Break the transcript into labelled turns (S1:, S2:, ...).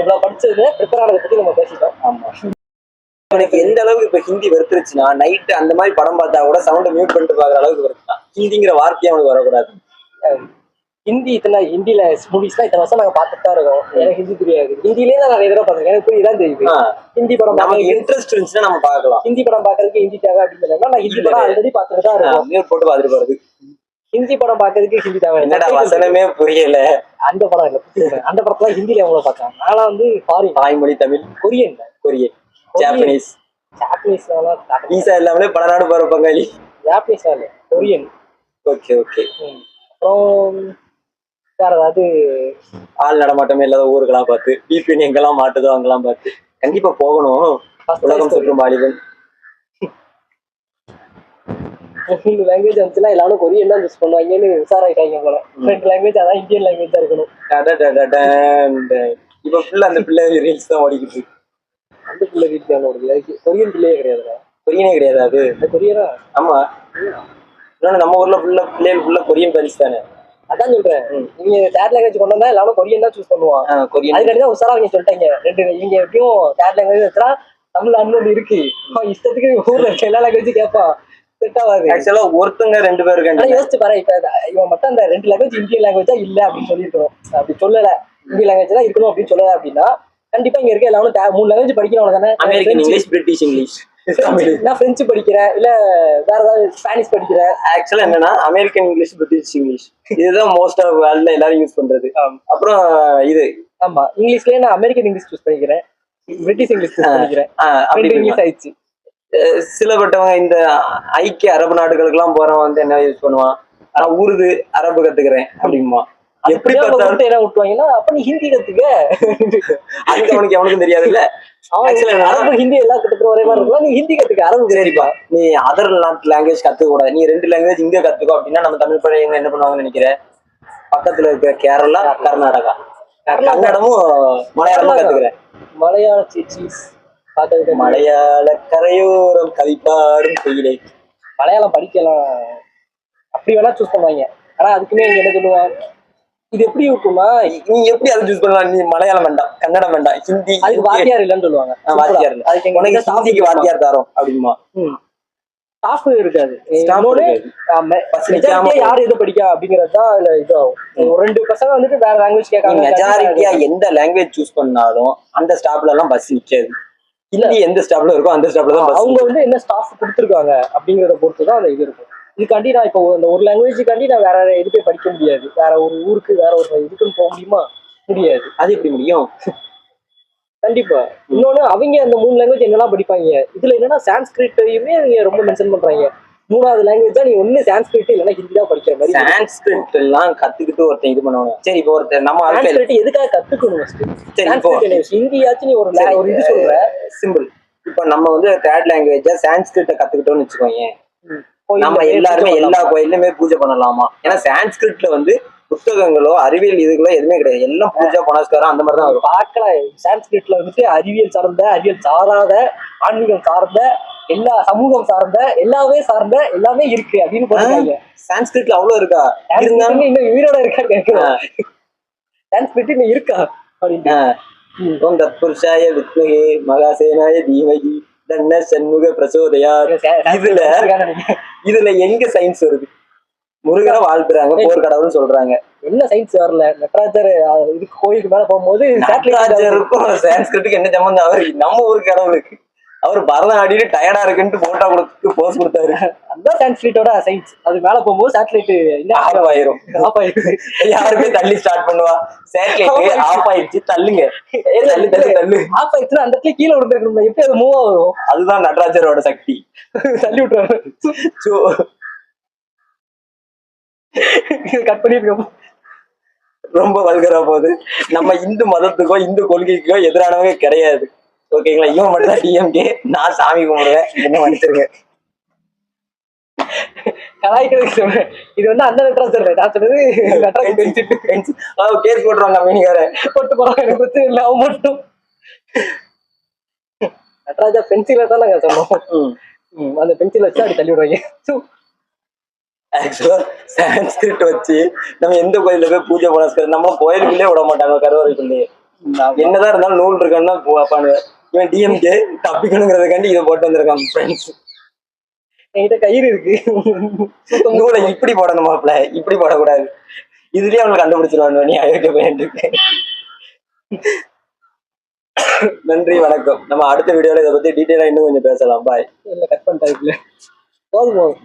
S1: இவ்வளவு படிச்சது ப்ரிப்பேர் ஆனதை பத்தி நம்ம பேசிட்டோம்.
S2: ஆமா. எனக்கு எந்த அளவுக்கு இப்ப ஹிந்தி வெறுத்துருச்சுன்னா, நைட்டு அந்த மாதிரி படம் பார்த்தா கூட சவுண்டை மியூட் பண்ணிட்டு பாக்குற அளவுக்கு வெறுத்தான். ஹிந்திங்கிற வார்த்தையே அவனுக்கு வரக்கூடாது.
S1: ஹிந்தி ஹிந்தியில மூவிஸ்லாம் இத்தனை வருஷம் நாங்க பார்த்துட்டு தான் இருக்கோம். எனக்கு ஹிந்தி தெரியாது. ஹிந்திலேயே நான் நிறைய தடவை பார்த்துருக்கேன். எனக்கு புரியுதான் தெரியுது. ஹிந்தி படம்
S2: நமக்கு இன்ட்ரெஸ்ட் இருந்துச்சுன்னா நம்ம பார்க்கலாம்.
S1: ஹிந்தி படம் பார்க்கறதுக்கு ஹிந்தி தேவை அப்படின்னு சொன்னா நான் ஹிந்தி படம் ஆல்ரெடி பார்த்துட்டு தான் இருக்கோம்.
S2: மியூட் போட்டு பார்த்துட்டு போறது.
S1: ஹிந்தி படம் பார்க்கறதுக்கு ஹிந்தி தேவை.
S2: என்னடா வசனமே புரியல.
S1: அந்த படம் இல்ல, அந்த படத்துல ஹிந்தில எவ்வளவு பார்த்தேன். நான்லாம் வந்து ஃபாரின்
S2: தாய்மொழி தமிழ்,
S1: கொரியன்,
S2: ஜாப்பனீஸ் ஈஸா எல்லாமே பல நாடு போற பங்காளி.
S1: ஜாப்பனீஸ் இல்ல, கொரியன்.
S2: Okay okay.
S1: அப்புறம் வேற ஏதாவது
S2: ஆள் நடமாட்டமே இல்லாத ஊருக்கெல்லாம் பார்த்து பிபிஎன் எங்கெல்லாம் மாட்டுதோ அங்கெல்லாம் பார்த்து கண்டிப்பா போகணும். உலகம் சுற்றும் வாலிபன்.
S1: 2 லாங்குவேஜ் வந்துச்சுன்னா எல்லாரும் கொரியன் தான் யூஸ் பண்ணுவாங்கன்னு உஷாராயிட்டாங்க போல. 2 லாங்குவேஜ் அதான் இந்தியன் லாங்குவேஜ் தான் இருக்கணும்.
S2: இப்ப ஃபுல்லா அந்த பிள்ளை ரீல்ஸ் தான் ஓடிக்கிட்டு இருக்கு.
S1: அந்த பிள்ளை ரீல்ஸ் தான் ஓடுது. கொரியன் பிள்ளையே கிடையாது.
S2: கொரியனே கிடையாது அது.
S1: கொரியனா? ஆமா.
S2: இன்னொன்னு நம்ம ஊர்ல பிள்ளைகள் ஃபுல்லா கொரியன் பேரிஸ் தானே.
S1: அதான் சொல்றேன். நீங்க தேர்ட் லாங்குவேஜ் கொண்டு வந்தா எல்லாரும் கொரியன் தான் சூஸ் பண்ணுவான். அதுக்காண்டி தான் உஷாரா நீங்க சொல்லிட்டீங்க. 2 இவங்க எப்படியும் தேர்ட் லாங்குவேஜ் வச்சா தமிழ் அண்ணன் இருக்கு. இஷ்டத்துக்கு ஊர்ல இருக்க எல்லா லாங்குவேஜும் கேட்பான். செட் ஆகாது. ஆக்சுவலா ஒருத்தங்க 2 பேர் இருக்காங்க. யோசிச்சு பாரு, இப்ப இவன் மட்டும் அந்த 2 லாங்குவேஜ் இந்தியன் லாங்குவேஜா இல்ல அப்படின்னு சொல்லிருக்கணும். அப்படி சொல்லல, இந்தியன் லாங்குவேஜ் தான் இருக்கணும் அப்படின்னு சொல்லல அப்படின்னா கண்டிப்பா இங்க இருக்க எல்லாரும் 3 லாங்குவேஜ் படிக்கிறவங்க தானே. அமெரிக்கன் இங்கிலீஷ், பிரிட்டிஷ் இங்கிலீஷ், நான் பிரெஞ்சு படிக்கிறேன், இல்ல வேற ஏதாவது ஸ்பானிஷ் படிக்கிறேன். ஆக்சுவலா என்னன்னா அமெரிக்கன் இங்கிலீஷ், பிரிட்டிஷ் இங்கிலீஷ் இதுதான் மோஸ்ட் ஆஃப் வேர்ல்ட்ல எல்லாரும் யூஸ் பண்றது. அப்புறம் இது ஆமா இங்கிலீஷ்லயே நான் அமெரிக்கன் இங்கிலீஷ் யூஸ் பண்ணிக்கிறேன், பிரிட்டிஷ் இங்கிலீஷ் யூஸ் பண்ணிக்கிறேன். அப்படி இங்கிலீஷ் ஆயிடுச்சு. சிலப்பட்டவங்க இந்த ஐக்கிய அரபு நாடுகளுக்கு எல்லாம் போறவன் வந்து என்ன யூஸ் பண்ணுவான், நான் உருது அரபு கத்துக்கிறேன் அப்படிங்குமா. எப்படி பார்த்தாலும் என்ன விட்டுவாங்கன்னா அப்ப நீ ஹிந்தி கத்துக்க. அது அவனுக்கு எவனுக்கும் தெரியாது இல்ல. அரபு ஹிந்தி எல்லாம் கத்துக்கிற ஒரே மாதிரி இருக்கலாம். நீ ஹிந்தி கத்துக்க, அரபு சரிப்பா. நீ அதர் நாட்டு லாங்குவேஜ் கத்துக்க கூடாது. நீ 2 லாங்குவேஜ் இங்க கத்துக்கோ அப்படின்னா நம்ம தமிழ் பழையவங்க என்ன பண்ணுவாங்கன்னு நினைக்கிறேன். பக்கத்துல இருக்கிற கேரளா, கர்நாடகா, கன்னடமும் மலையாளமும் கத்துக்கிறேன். மலையாள சீஸ் மலையாள கரையோரம் கவிப்பாடும் கோயிலை. மலையாளம் படிக்கலாம் அப்படி வேணா சூஸ் பண்ணுவாங்க. ஆனா அதுக்குமே இங்க என்ன சொல்லுவான், இது எப்படி இருக்குமா, நீ எப்படி அதை சூஸ் பண்ணலாம், நீ மலையாளம் வேண்டாம், கன்னடம் வேண்டாம், ஹிந்தி, அதுக்கு வாத்தியார் இல்லைன்னு சொல்லுவாங்க. வாத்தியார் இல்லை, அதுக்கு ஹிந்திக்கு வாத்தியார் தரோம் அப்படிமா. ஸ்டாஃப் இருக்காது. யாரு எது படிக்கா அப்படிங்கறதுதான் இதுல இதாகும். 2 பசங்க வந்துட்டு வேற லாங்குவேஜ் கேட்காங்க. மெஜாரிட்டியா எந்த லாங்குவேஜ் சூஸ் பண்ணாலும் அந்த ஸ்டாப்ல எல்லாம் பஸ் நிக்காது. ஹிந்தி எந்த ஸ்டாப்ல இருக்கோ அந்த ஸ்டாப்ல தான் அவங்க வந்து என்ன ஸ்டாஃப் கொடுத்துருக்காங்க அப்படிங்கறத பொறுத்துதான் அந்த இது இருக்கும். இதுக்காண்டி நான் இப்போ அந்த ஒரு லாங்குவேஜுக்காண்டி நான் வேற எதுக்கே படிக்க முடியாது. வேற ஒரு ஊருக்கு வேற ஒரு இதுக்குன்னு போக முடியுமா? முடியாது. அது எப்படி முடியும்? கண்டிப்பா. இன்னொன்னு அவங்க அந்த 3 லாங்குவேஜ் என்னெல்லாம் படிப்பாங்க. இதுல என்னன்னா சான்ஸ்கிரிட்டையுமே அவங்க ரொம்ப மென்ஷன் பண்றாங்க. 3வது லாங்குவேஜா நீ ஒண்ணு சான்ஸ்கிரிட் இல்லைன்னா ஹிந்தி தான் படிக்கிற மாதிரி. சான்ஸ்கிரிட் எல்லாம் கத்துக்கிட்டு ஒருத்தன் இது பண்ணுவாங்க. சரி இப்போ ஒருத்தர் நம்ம சான்ஸ்கிரிட் எதுக்காக கத்துக்கணும்? ஹிந்தியாச்சும் நீ ஒரு இது சொல்ற சிம்பிள். இப்போ நம்ம வந்து தேர்ட் லாங்குவேஜா சான்ஸ்கிரிட்டை கத்துக்கிட்டோம்னு வச்சுக்கோங்க, நம்ம எல்லாருமே எல்லா கோயிலுமே பூஜை பண்ணலாமா? ஏன்னா சான்ஸ்கிரிட்ல வந்து புத்தகங்களோ அறிவியல் இதுகளோ எதுவுமே கிடையாது. எல்லாம் பூஜா புனஸ்காரம் அந்த மாதிரி தான் வரும். பார்க்கலாம். சான்ஸ்கிரிட்ல வந்துட்டு அறிவியல் சார்ந்த, அறிவியல் சாராத, ஆன்மீகம் சார்ந்த, எல்லா சமூகம் சார்ந்த, எல்லாமே இருக்கு அப்படின்னு போறாங்க. சான்ஸ்கிரிட்ல அவ்வளவு இருக்கா? இருந்தாலும் இன்னும் உயிரோட இருக்கா கேட்கிறோம். சான்ஸ்கிரிட் இன்னும் இருக்கா அப்படின்னு. புருஷாய வித்மகே மகாசேனாய தீமகி தன்ன சண்முக பிரசோதயா. இதுல எங்க சயின்ஸ் வருது? முருகரை வாழ்த்துறாங்க, போர் கடவுள்னு சொல்றாங்க. என்ன சயின்ஸ் வரல? நடராஜர் இதுக்கு கோயிலுக்கு மேல போகும்போது நடராஜருக்கும் சான்ஸ்கிரிட்டுக்கு என்ன சம்பந்தம்? அவர் நம்ம ஊருக்கு கடவுளுக்கு. அவர் பரதநாடிட்டு டயர்டா இருக்குன்னு போட்டோ கொடுத்து போஸ் கொடுத்தாரு. அதுதான் சான்ஸ்கிரிட்டோட சயின்ஸ். அது மேல போகும்போது சேட்டலைட் ஆஃப் ஆயிரும். யாருமே தள்ளி ஸ்டார்ட் பண்ணுவா. சேட்டலைட் ஆஃப் ஆயிடுச்சு, தள்ளுங்க, தள்ளு. ஆஃப் ஆயிடுச்சுன்னா அந்த இடத்துல கீழே விழுந்துருக்கணும். எப்படி அது மூவ் ஆகும்? அதுதான் நடராஜரோட சக்தி. தள்ளி விட்டுறாரு. கட் பண்ணிருக்கோம். ரொம்ப வல்கரா போகுது. நம்ம இந்து மதத்துக்கோ இந்து கொள்கைக்கோ எதிரானவங்க கிடையாது. ஓகேங்களா? இவன் மட்டும் தான் டிஎம்கே. நான் சாமி கும்பிடுவேன், என்ன மன்னிச்சிருங்க. கலாய்க்கிறதுக்கு சொல்றேன். இது வந்து அந்த நடராஜர் நான் சொல்றது கேஸ் போட்டுருவாங்க. மீனிகார போட்டு போறாங்க. எனக்கு பிரச்சனை இல்லை. அவன் மட்டும் நடராஜா பென்சில தான் நாங்க சொன்னோம். அந்த பென்சில் வச்சு அப்படி தள்ளி விடுவாங்க. ஆக்சுவலா சான்ஸ்கிரிட் வச்சு நம்ம எந்த கோயில போய் பூஜை புனஸ்காரம் நம்ம கோயிலுக்குள்ளே விட மாட்டாங்க. கருவறைக்குள்ளேயே
S2: என்னதான் இருந்தாலும் நூல் இருக்கான்னா பாப்பானு இவன் டிஎம்கே தப்பிக்கணுங்கிறதுக்காண்டி இதை போட்டு வந்திருக்கான் ஃப்ரெண்ட்ஸ்.
S1: என்கிட்ட கயிறு இருக்கு.
S2: நூலை இப்படி போடணுமாப்ல, இப்படி போடக்கூடாது. இதுலயே அவங்களை கண்டுபிடிச்சிருவாங்க நீ அயோக்கிய பையன் இருக்கு. நன்றி வணக்கம். நம்ம அடுத்த வீடியோல இதை பத்தி டீட்டெயிலா இன்னும் கொஞ்சம் பேசலாம். பாய்.
S1: இல்ல கட் பண்ணிட்டாருக்குல்ல போதும்.